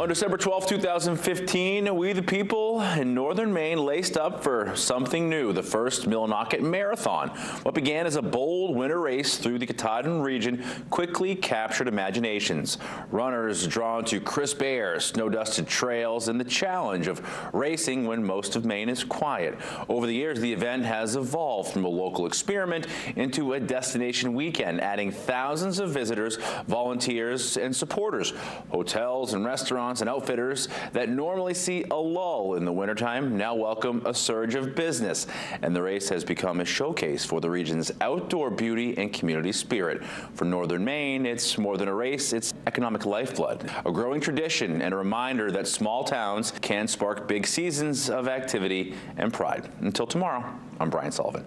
On December 12, 2015, we the people in northern Maine laced up for something new, the First Millinocket Marathon. What began as a bold winter race through the Katahdin region quickly captured imaginations. Runners drawn to crisp air, snow-dusted trails, and the challenge of racing when most of Maine is quiet. Over the years, the event has evolved from a local experiment into a destination weekend, adding thousands of visitors, volunteers, and supporters. Hotels and restaurants and outfitters that normally see a lull in the wintertime now welcome a surge of business, and the race has become a showcase for the region's outdoor beauty and community spirit. For northern Maine, it's more than a race, it's economic lifeblood, a growing tradition and a reminder that small towns can spark big seasons of activity and pride. Until tomorrow, I'm Brian Sullivan.